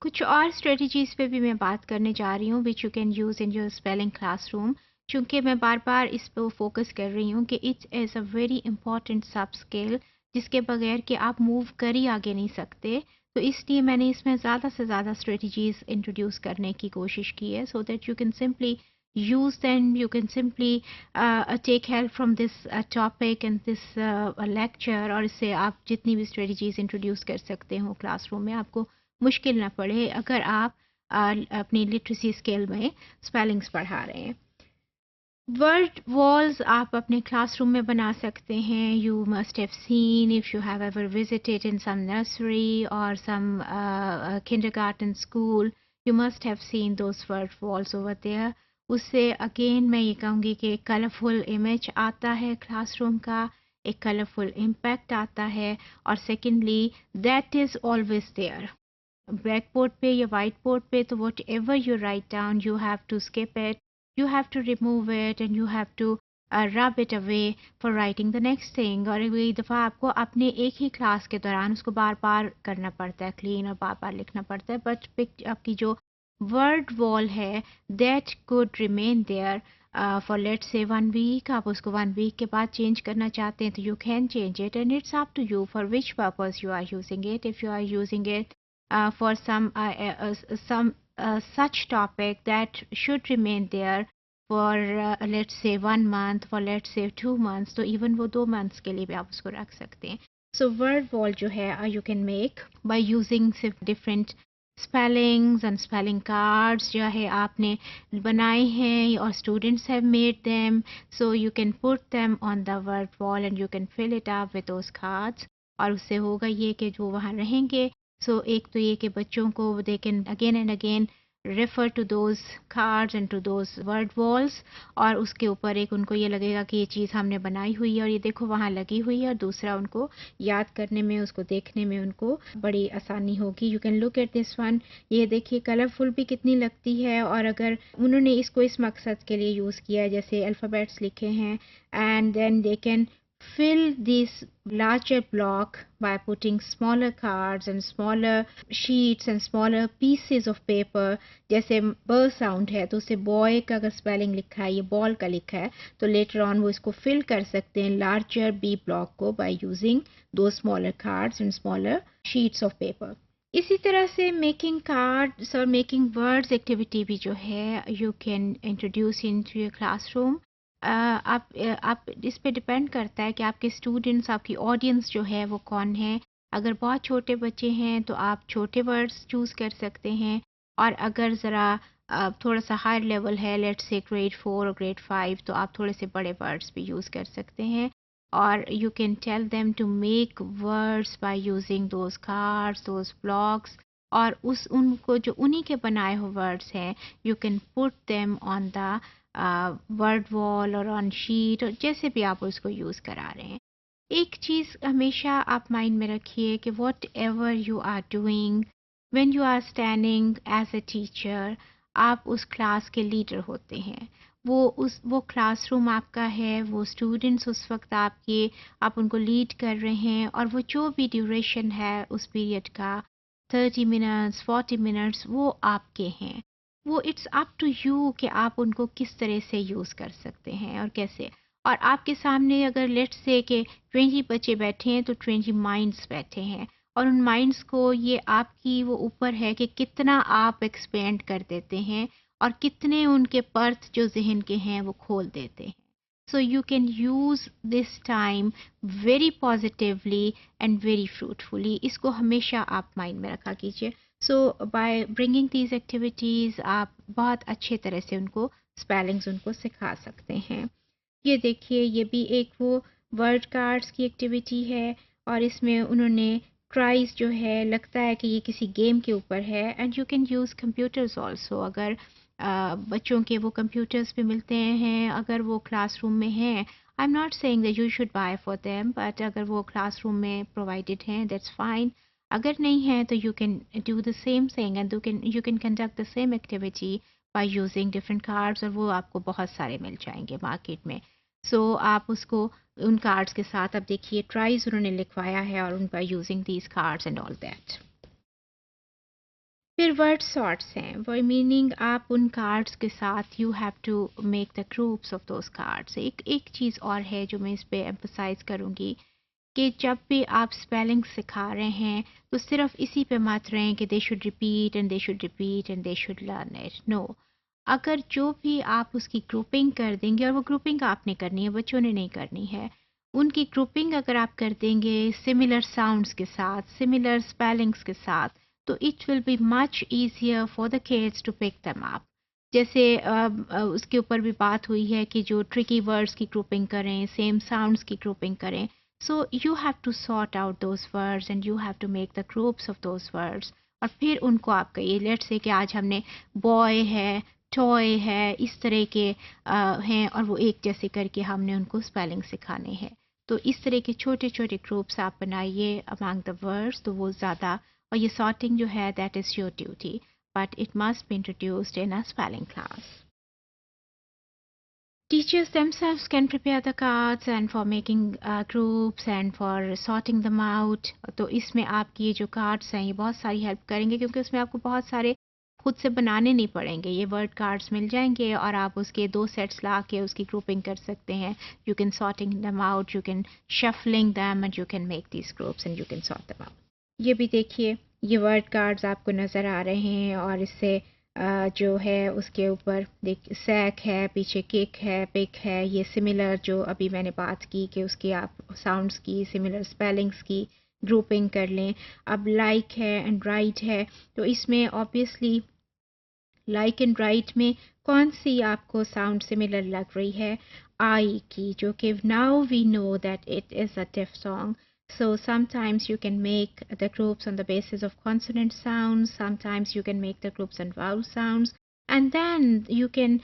कुछ और स्ट्रेटजीज़ पे भी मैं बात करने जा रही हूँ which you can use in your spelling classroom. चूँकि मैं बार-बार इस पे फ़ोकस कर रही हूँ कि it is a very important सब स्किल जिसके बगैर कि आप मूव कर ही आगे नहीं सकते। तो इसलिए मैंने इसमें ज़्यादा से ज़्यादा स्ट्रेटजीज़ इंट्रोड्यूस करने की कोशिश की है so that you can simply use them, you can simply take help from this topic and this lecture और इससे आप जितनी भी स्ट्रेटजीज़ इंट्रोड्यूस कर सकते हो क्लासरूम में आपको मुश्किल ना पड़े अगर आप अपनी लिटरेसी स्किल में स्पेलिंग्स पढ़ा रहे हैं। वर्ड वॉल्स आप अपने क्लासरूम में बना सकते हैं। You must have seen if you have ever visited in some nursery और some kindergarten school, you must have seen those word walls over there. उससे अगेन मैं ये कहूँगी कि एक कलरफुल इमेज आता है क्लासरूम का, एक कलरफुल इम्पैक्ट आता है और secondly that is always there blackboard पे या वाइट बोर्ड पे। तो whatever you write down you have to skip it, you have to remove it and you have to rub it away for writing the next thing। और कई दफ़ा आपको अपने एक ही क्लास के दौरान उसको बार बार करना पड़ता है क्लीन और बार बार लिखना पड़ता है बट आपकी जो वर्ड वॉल है that could remain there for let's say 1 week. आप उसको 1 वीक के बाद चेंज करना चाहते हैं तो you can change it and it's up to you for which purpose you are using it. If you are using it for some such topic that should remain there for let's say 1 month, for let's say 2 months, तो even वो 2 months के लिए भी आप उसको रख सकते हैं। So word wall जो है you can make by using different spellings and spelling cards जो है आपने बनाए हैं और students have made them, so you can put them on the word wall and you can fill it up with those cards। और उससे होगा ये कि जो वहाँ रहेंगे सो एक तो ये कि बच्चों को they can again and again refer to those cards and to those word walls और उसके ऊपर एक उनको ये लगेगा कि ये चीज़ हमने बनाई हुई है और ये देखो वहाँ लगी हुई है और दूसरा उनको याद करने में उसको देखने में उनको बड़ी आसानी होगी। You can look at this one, ये देखिए कलरफुल भी कितनी लगती है और अगर उन्होंने इसको इस मकसद के लिए यूज़ किया है जैसे अल्फ़ाबेट्स लिखे हैं and then they can fill this larger block by putting smaller cards and smaller sheets and smaller pieces of paper। जैसे ब साउंड है तो उसे बॉय का अगर स्पेलिंग लिखा है ये बॉल का लिखा है तो लेटर ऑन वो इसको फिल कर सकते हैं लार्जर बी ब्लॉक को बाय यूजिंग दो smaller cards and smaller sheets of paper. इसी तरह से मेकिंग कार्ड्स और मेकिंग वर्ड्स एक्टिविटी भी जो है you can introduce into your classroom. आप इस पे डिपेंड करता है कि आपके स्टूडेंट्स आपकी ऑडियंस जो है वो कौन है। अगर बहुत छोटे बच्चे हैं तो आप छोटे वर्ड्स चूज़ कर सकते हैं और अगर ज़रा थोड़ा सा हायर लेवल है लेट्स से ग्रेड 4 और ग्रेड 5 तो आप थोड़े से बड़े वर्ड्स भी यूज़ कर सकते हैं और you can tell them to make words by using those cards those blocks और उस उनको जो उन्हीं के बनाए हुए वर्ड्स हैं you can put them on the word wall और ऑन शीट और जैसे भी आप उसको यूज़ करा रहे हैं। एक चीज़ हमेशा आप माइंड में रखिए कि whatever you are doing when you are standing as a teacher आप उस क्लास के लीडर होते हैं। वो क्लासरूम आपका है, वो स्टूडेंट्स उस वक्त आपके आप उनको लीड कर रहे हैं और वो जो भी ड्यूरेशन है उस पीरियड का 30 मिनट्स 40 मिनट्स वो आपके हैं। वो इट्स अप टू यू कि आप उनको किस तरह से यूज़ कर सकते हैं और कैसे। और आपके सामने अगर लेट्स से कि 20 बच्चे बैठे हैं तो 20 माइंड्स बैठे हैं और उन माइंड्स को ये आपकी वो ऊपर है कि कितना आप एक्सपेंड कर देते हैं और कितने उनके पर्थ जो ज़हन के हैं वो खोल देते हैं। So you can use this time very positively and very fruitfully. इसको हमेशा आप माइंड में रखा कीजिए। सो बाय ब्रिंगिंग दीज एक्टिविटीज़ आप बहुत अच्छे तरह से उनको स्पेलिंग्स उनको सिखा सकते हैं। ये देखिए ये भी एक वो वर्ड कार्ड्स की एक्टिविटी है और इसमें उन्होंने ट्राइज जो है लगता है कि ये किसी गेम के ऊपर है and you can use computers also. अगर बच्चों के वो कंप्यूटर्स भी मिलते हैं अगर वो क्लासरूम में हैं, I am not saying that you should buy for them but अगर वो क्लासरूम में प्रोवाइडेड हैं दैट्स फाइन। अगर नहीं है तो you can do the same thing and you can conduct the same activity by using different cards और वो आपको बहुत सारे मिल जाएंगे मार्केट में। सो आप उसको उन कार्ड्स के साथ अब देखिए ट्राइज उन्होंने लिखवाया है और उन पर using these cards and all that. फिर वर्ड सॉर्ट्स हैं, वो मीनिंग आप उन कार्ड्स के साथ you have to make the groups of those cards. एक एक चीज़ और है जो मैं इस पे एम्फसाइज़ करूँगी कि जब भी आप स्पेलिंग सिखा रहे हैं तो सिर्फ इसी पे मत रहें कि they should repeat and they should repeat and they should learn it. No, अगर जो भी आप उसकी ग्रुपिंग कर देंगे, और वो ग्रुपिंग आपने करनी है, बच्चों ने नहीं करनी है, उनकी ग्रुपिंग अगर आप कर देंगे सिमिलर साउंड्स के साथ, सिमिलर स्पेलिंग्स के साथ, तो it will be much easier for the kids to pick them up. जैसे उसके ऊपर भी बात हुई है कि जो ट्रिकी वर्ड्स की ग्रुपिंग करें, सेम साउंड्स की ग्रुपिंग करें। So you have to sort out those words and you have to make the groups of those words. और फिर उनको आप कहिए, लेट्स से कि आज हमने बॉय है, टॉय है, इस तरह के हैं, और वो एक जैसे करके हमने उनको स्पेलिंग सिखाने हैं। तो इस तरह के छोटे छोटे ग्रुप्स आप बनाइए अमंग द वर्ड्स, तो वो ज़्यादा, और ये सॉर्टिंग जो है that is your duty, but it must be introduced in a spelling class. Teachers themselves can prepare the cards and for making groups and for sorting them out. तो इसमें आपकी ये जो कार्ड्स हैं ये बहुत सारी हेल्प करेंगे, क्योंकि उसमें आपको बहुत सारे खुद से बनाने नहीं पड़ेंगे। ये वर्ड कार्ड्स मिल जाएंगे और आप उसके 2 सेट्स ला के उसकी ग्रुपिंग कर सकते हैं। You can sorting them out, you can shuffling them and you can make these groups and you can sort them out. ये भी देखिए, ये वर्ड कार्ड्स आपको नज़र आ रहे हैं, और इससे जो है उसके ऊपर देख सैक है, पीछे किक है, पिक है, ये सिमिलर जो अभी मैंने बात की कि उसकी आप साउंड्स की सिमिलर स्पेलिंग्स की ग्रुपिंग कर लें। अब लाइक है एंड राइट है, तो इसमें ऑब्वियसली लाइक एंड राइट में कौन सी आपको साउंड सिमिलर लग रही है? आई की, जो कि now we know that it is a diphthong. So sometimes you can make the groups on the basis of consonant sounds, sometimes you can make the groups on vowel sounds, and then you can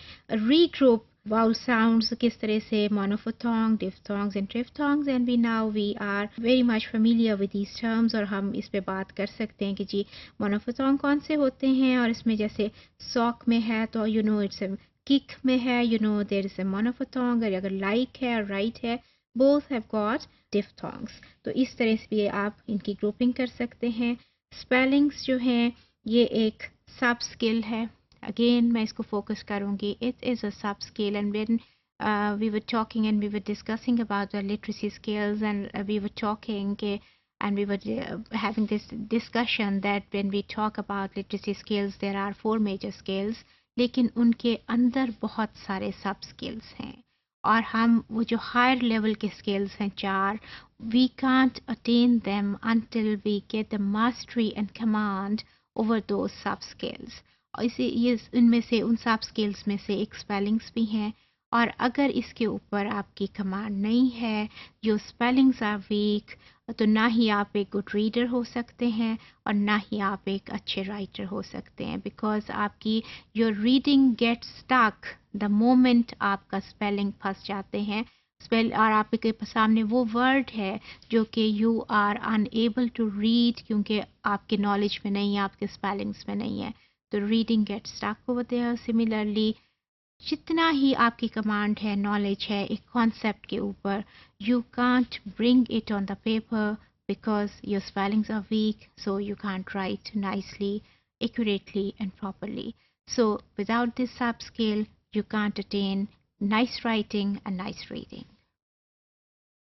regroup vowel sounds किस तरह से monophthong, diphthongs and triphthongs, and we are very much familiar with these terms, और हम इस पे बात कर सकते हैं कि जी monophthong कौन से होते हैं, और इसमें जैसे sock में है तो you know it's a kick में है, you know there is a monophthong, और अगर like है और right है, both have got diphthongs. तो इस तरह से भी आप इनकी ग्रुपिंग कर सकते हैं। स्पेलिंग्स जो हैं ये एक सब स्किल है। अगेन मैं इसको फोकस करूंगी, इट इज़ अ सब skill, and when we were talking and we were discussing about the literacy skills, and we were talking and we were having this discussion that when we talk about literacy skills there are 4 major skills, लेकिन उनके अंदर बहुत सारे सब skills हैं, और हम वो जो हायर लेवल के स्किल्स हैं 4, we can't attain them until we get the mastery and command over those sub skills. और इसे ये इनमें से उन सब स्किल्स में से एक स्पेलिंग्स भी हैं, और अगर इसके ऊपर आपकी कमांड नहीं है, जो स्पेलिंग्स आर वीक, तो ना ही आप एक गुड रीडर हो सकते हैं और ना ही आप एक अच्छे राइटर हो सकते हैं, बिकॉज आपकी your reading get stuck the moment आपका स्पेलिंग फंस जाते हैं स्पेल, और आपके सामने वो वर्ड है जो कि you are unable to read, क्योंकि आपके नॉलेज में नहीं है, आपके स्पेलिंग्स में नहीं है, तो reading get stuck over there. Similarly जितना ही आपकी कमांड है, नॉलेज है एक कॉन्सेप्ट के ऊपर, you can't bring it on the paper because your spellings are weak, so you can't write nicely, accurately, and properly. So without this sub skill, you can't attain nice writing and nice reading.